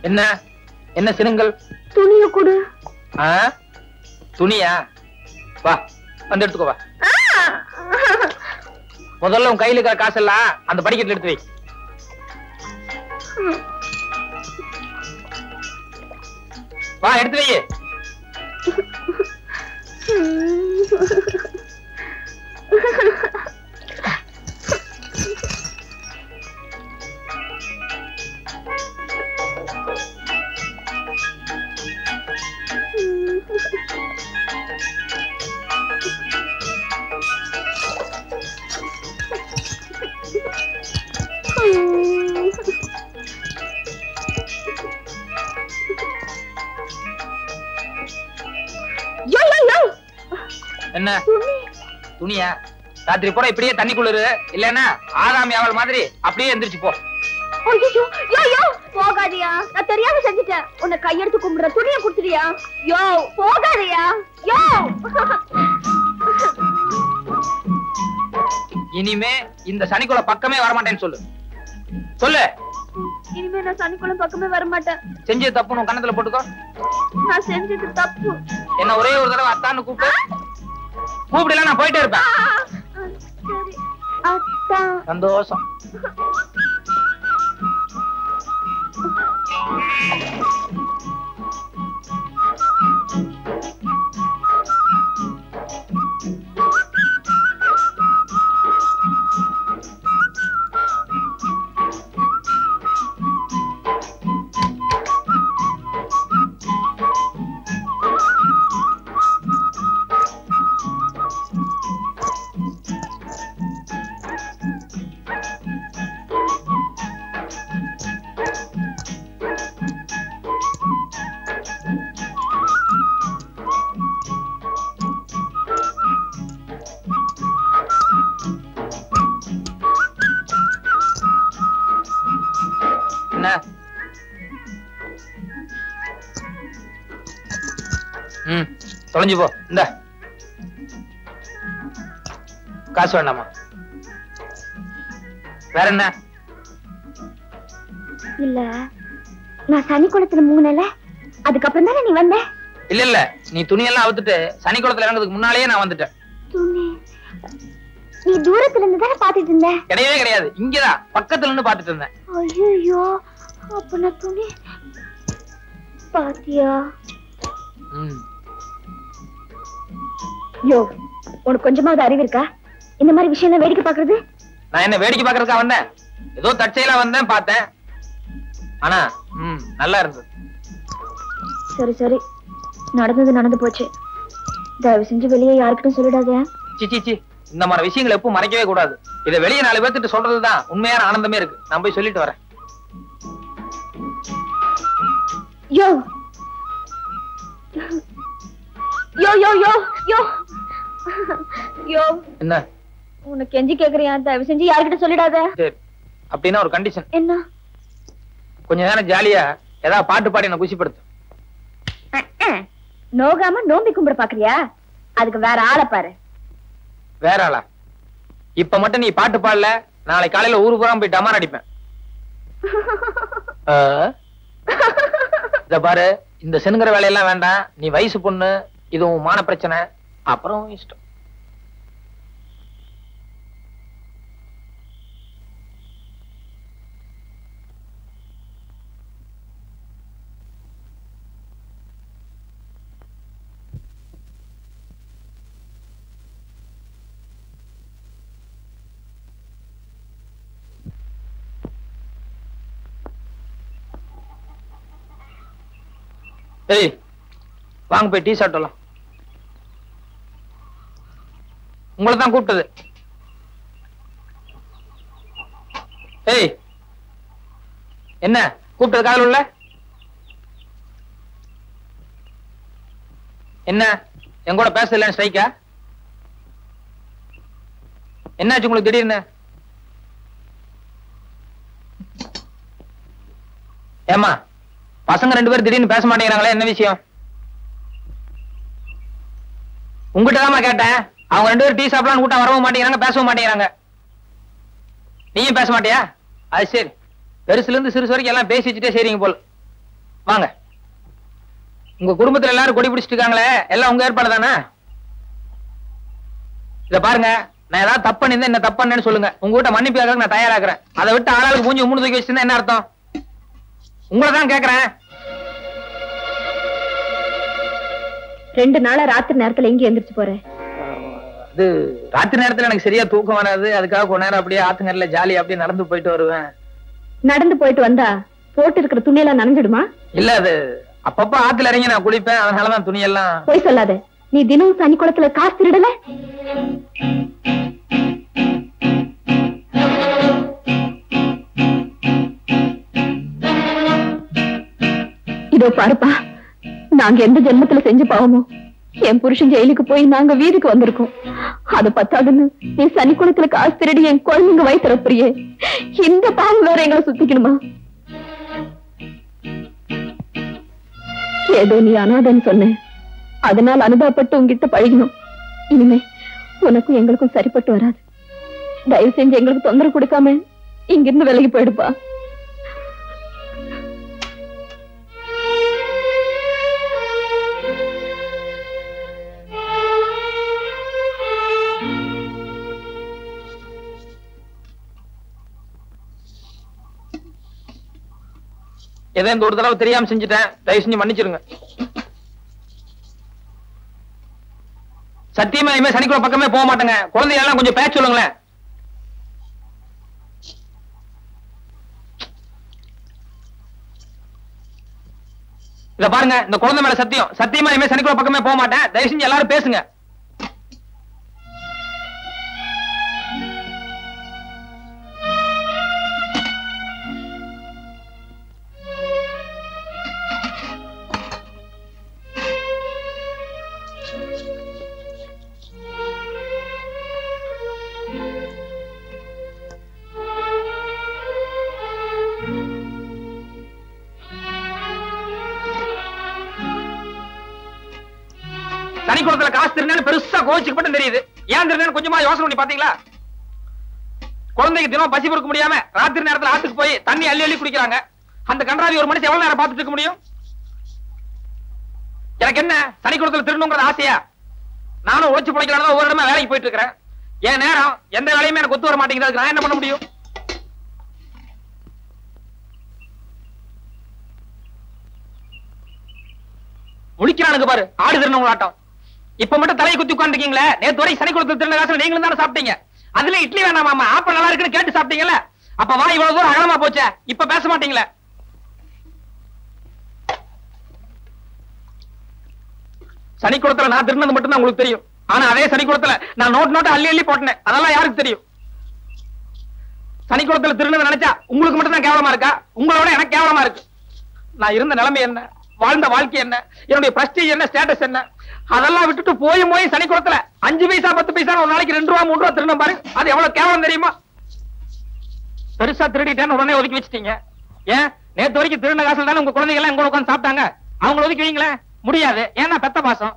என்ன என்ன சினுங்கள்? துணிய கொடு. துணியா? வா வந்து எடுத்துக்கோ. வா முதல்ல உன் கையில இருக்கிற காசெல்லாம் அந்த படிக்கட்டுல எடுத்து வை. வா எடுத்து வை. என்ன துணியா? ராத்திரி பூரா இப்படியே தண்ணி குளிரு, இல்லன்னா ஆதாம் யாவல் மாதிரி அப்படியே எந்திரிச்சு போ. போகாதியா, நான் தெரியாம செஞ்சுட்டேன். உன்னை கையெடுத்து கும்பிடுற, துணியை குடுத்துறியா? யோ போகாதியா. யோ இனிமே இந்த சனிக்குள்ள பக்கமே வரமாட்டேன்னு சொல்லு. சொல்லு. இனிமே நான் சனிக்குளம் பக்கமே வரமாட்டேன். செஞ்சது தப்புன்னு உன் கண்ணத்துல போட்டுக்கோ. நான் செஞ்சது தப்பு. என்ன ஒரே ஒரு தடவை அத்தான்னு கூப்பிட்டு கூப்பிடல, நான் போயிட்டே இருப்பேன். சரி அத்தா. சந்தோஷம். தொலைஞ்சு போ. இந்த காசு வேண்டாமா? வேற என்ன? இல்ல நான் சனிக்குளத்துல மூணல, அதுக்கப்புறம் தானே நீ வந்த. இல்ல இல்ல, நீ துணியெல்லாம் அவுத்துட்டு சனிக்குளத்துல இறங்குறதுக்கு முன்னாலேயே நான் வந்துட்டேன். துணி நீ தூரத்துல இருந்து தானே பாத்துட்டு இருந்த? கிடையவே கிடையாது, இங்கதான் பக்கத்துல இருந்து பாத்துட்டு இருந்தேன். ஐயோ அப்ப நான் துணி பாத்தியா? யோ உனக்கு கொஞ்சமாவது அறிவு இருக்கா? இந்த மாதிரி விஷயம் வேடிக்கை பாக்குறது? நான் என்ன வேடிக்கை பாக்குறதுக்கா வந்தேன்? ஏதோ தற்செயலா வந்தேன், பார்த்தேன். ஆனா நல்லா இருந்தது. சரி சரி, நடந்தது நடந்து போச்சு. தயவு செஞ்சு வெளியே யாருக்கிட்டும் சொல்லிடாத. சிச்சி, இந்த மாதிரி விஷயங்களை எப்பவும் மறைக்கவே கூடாது. இதை வெளியே 4 பேர்த்திட்டு சொல்றதுதான் உண்மையான ஆனந்தமே இருக்கு. நான் போய் சொல்லிட்டு வரேன். யோ யோ யோ யோ யோ யோ என்ன? உனக்கு கெஞ்சி கேக்குறியா? தயவு செஞ்சு யார்கிட்ட சொல்லிடாத. சரி, அப்படின்னா ஒரு கண்டிஷன். என்ன? கொஞ்ச நேரம் ஜாலியா ஏதாவது பாட்டு பாடி என்ன குஷிப்படுத்து. நோகாம நோம்பி கும்பிட பாக்குறியா? அதுக்கு வேற ஆளை பாரு. வேற ஆளா? இப்ப மட்டும் நீ பாட்டு பாடல, நாளை காலையில ஊரு பூரா போய் டமார் அடிப்பேன். இத பாரு, இந்த செனுங்கிற வேலையெல்லாம் வேண்டாம். நீ வயசு பொண்ணு, இதுவும் மான பிரச்சனை. அப்புறம் இஷ்டம். ஏய் வாங்க போய் டீ சாப்பிடலாம். உங்களை தான் கூப்பிட்டது. ஏய் என்ன கூப்பிட்டது காதல் உள்ள? என்ன என் கூட பேச இல்லைன்னு ஸ்ட்ரைக்கா? என்னாச்சு உங்களுக்கு திடீர்னு? ஏமா பசங்க 2 பேரும் திடீர்னு பேச மாட்டேங்கிறாங்களே, என்ன விஷயம்? உங்ககிட்ட தான் கேட்டேன். அவங்க 2 பேரும் டீ சாப்பிடலான்னு கூட்டம் வரவும் மாட்டேங்கிறாங்க, பேசவும் மாட்டேங்கிறாங்க. நீயும் பேச மாட்டியா? அது சரி, பெருசுல இருந்து சிறுசு வரைக்கும் எல்லாம் பேசி வச்சுட்டே சரிங்க போல. வாங்க. உங்க குடும்பத்துல எல்லாரும் கொடி பிடிச்சிட்டு இருக்காங்களே, எல்லாம் உங்க ஏற்பாடு தானே? இத பாருங்க, நான் ஏதாவது தப்பு பண்ணிருந்தேன், என்ன தப்பு பண்ணேன்னு சொல்லுங்க. உங்ககிட்ட மன்னிப்பு கேட்க நான் தயாராகிறேன். அதை விட்டு ஆளாளுக்கு மூஞ்சி உம்முன்னு தூக்கி வச்சிருந்தா என்ன அர்த்தம்? உங்களை தான் கேக்குறேன். 2 நாளா ராத்திரி நேரத்துல எங்க எந்திரிச்சு போறேன்? அது ராத்திரி நேரத்துல எனக்கு சரியா தூக்கம் வராது. அதுக்காக கொஞ்ச நேரம் அப்படியே ஆத்துங்கரையில ஜாலியா அப்படியே நடந்து போயிட்டு வருவேன். நடந்து போயிட்டு வந்தா போட்டு இருக்கிற துணியெல்லாம் நனைஞ்சிடுமா? இல்ல, அது அப்பப்ப ஆத்துல இறங்கி நான் குளிப்பேன், அதனாலதான் துணியெல்லாம். போய் சொல்லாத. நீ தினமும் சனி குளத்துல காசு திருடல? இதோ பாருப்பா, நாங்க எந்த ஜென்மத்துல செஞ்சு பாவமோ என் புருஷன் ஜெயிலுக்கு போய் நாங்க வீட்டுக்கு வந்திருக்கோம். அது பத்தாதுன்னு நீ சனி குளத்துல காசு திருடி என் குழந்தைங்க வயிற்றுறப்பறியே, இந்த பாவம் வேற எங்களை சுத்திக்கணுமா? ஏதோ நீ அனாதன்னு சொன்ன, அதனால அனுபவப்பட்டு உங்ககிட்ட பழகினோம். இனிமே உனக்கும் எங்களுக்கும் சரிப்பட்டு வராது. தயவு செஞ்சு எங்களுக்கு தொந்தரவு கொடுக்காம இங்கிருந்து விலகி போயிடுப்பா. ஏதோ இந்த ஒரு தடவை தெரியாம செஞ்சுட்டேன், தயவு செஞ்சு மன்னிச்சிருங்க. சத்தியமா இனிமே சனிக்குள்ள பக்கமே போக மாட்டேங்க. குழந்தையெல்லாம் கொஞ்சம் பேச சொல்லுங்களேன். இத பாருங்க, இந்த குழந்தை மேல சத்தியம், சத்தியமா இனிமே சனிக்குள்ள பக்கமே போக மாட்டேன். தயவு செஞ்சு எல்லாரும் பேசுங்க. சனிக்குளத்துல காசு திருநேன்னு பெருசா கோவிச்சுக்கு தெரியுது. ஏன் திருநேன்னு கொஞ்சமா யோசனை பண்ணி பாத்தீங்களா? குழந்தைக்கு தினம் பசி பொறுக்க முடியாம ராத்திரி நேரத்துல ஆத்துக்கு போய் தண்ணி அள்ளி அள்ளி குடிக்கிறாங்க. அந்த கன்றாவி ஒரு மனுஷன் எவ்வளவு நேரம் பார்த்துட்டு இருக்க முடியும்? எனக்கு என்ன சனிக்குளத்துல திருடணுங்கிறது ஆசையா? நானும் உழைச்சு பிழைக்கலாம் ஒவ்வொரு இடமா வேலைக்கு போயிட்டு இருக்கிறேன். என் நேரம் எந்த வேலையுமே எனக்கு ஒத்து வர மாட்டேங்குது. அதுக்கு நான் என்ன பண்ண முடியும்? முடிக்கிறானுங்க பாரு, ஆடு திருநவங்க ஆட்டம். இப்ப மட்டும் தலையை குத்தி உட்காந்துருக்கீங்களே, நேத்து வரை சனிக்குளத்தில் திருந காசு நீங்களும் தானே சாப்பிட்டீங்க. அதுல இட்லி வேணாமா, ஆப்ப நல்லா இருக்குன்னு கேட்டு சாப்பிட்டீங்கல்ல, அப்ப வா இவ்வளவு தூரம் அகலமா போச்சே, இப்ப பேச மாட்டீங்களே. சனிக்குளத்துல நான் திருநது மட்டும் தான் உங்களுக்கு தெரியும். ஆனா அதே சனிக்குளத்துல நான் நோட்டு அள்ளி அள்ளி போட்டேன், அதெல்லாம் யாருக்கு தெரியும்? சனிக்குளத்துல திருநது நினைச்சா உங்களுக்கு மட்டும் தான் கேவலமா இருக்கா? உங்களோட எனக்கு கேவலமா இருக்கு. நான் இருந்த நிலைமை என்ன, வாழ்ந்த வாழ்க்கை என்ன, என்னுடைய பிரஸ்டீஜ் என்ன, ஸ்டேட்டஸ் என்ன, அதெல்லாம் விட்டுட்டு போய் சனிக்குளத்துல 5 பைசா 10 பைசா ஒரு நாளைக்கு 2 ரூபா 3 ரூபா திருநம் பாரு. அது எவ்வளவு கேவலம் தெரியுமா? பெருசா திருடிட்டேன்னு உடனே ஒதுக்கி வச்சுட்டீங்க. ஏன் நேத்து வரைக்கும் திருந காசுல தானே உங்க குழந்தைங்க எல்லாம் எங்க உட்காந்து சாப்பிட்டாங்க. அவங்களை ஒதுக்கி வைங்களேன். முடியாது. ஏன்னா பெத்த பாசம்.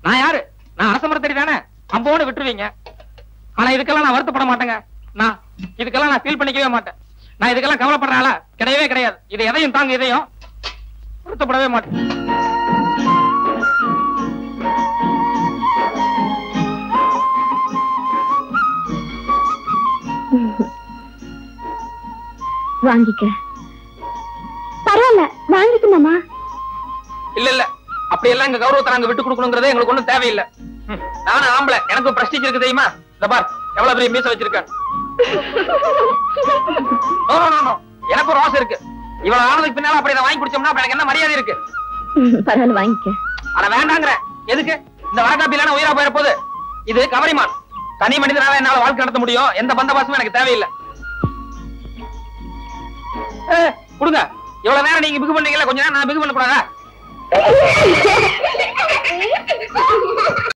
நான் யாரு? நான் அரச மரத்தடி தானே, அம்போடு விட்டுருவீங்க. ஆனா இதுக்கெல்லாம் நான் வருத்தப்பட மாட்டேங்க. இதுக்கெல்லாம் நான் ஃபீல் பண்ணிக்கவே மாட்டேன். நான் இதுக்கெல்லாம் கவலைப்படுறாளா? கிடையவே கிடையாது. இது எதையும் தாங்க, இதையும் வருத்தப்படவே மாட்டேன். வாங்கிக்க. பரவாயில்ல, வாங்கிக்க மாமா. இல்ல அப்படி எல்லாம் எங்க கௌரவத்தை நாங்க விட்டு கொடுக்கணுங்கிறதே எங்களுக்கு ஒண்ணும் தேவையில்லை. நானும் ஆம்பளை, எனக்கும் பிரஸ்டீஜ் இருக்கு தெரியுமா? இந்த பார் எவ்வளவு பெரிய மீச வச்சிருக்கேன். எனக்கு ஒரு ஆசை இருக்கு. இவ்வளவு ஆனதுக்கு பின்னால அப்படி வாங்கி குடிச்சோம்னா எனக்கு என்ன மரியாதை இருக்கு? பரவாயில்ல வாங்கிக்க. ஆனா வேண்டாங்கிற. எதுக்கு? இந்த வரக்காப்பிலான உயிரா போயிட போகுது. இது கவரிமான். தனி மனிதனால என்னால வாழ்க்கை நடத்த முடியும். எந்த பந்தபாசமும் எனக்கு தேவையில்லை. கொடுங்க. இவ்வளவு நேரம் நீங்க பிகு பண்ணீங்கல்ல, கொஞ்ச நேரம் நான் பிகு பண்ண கூடாதா?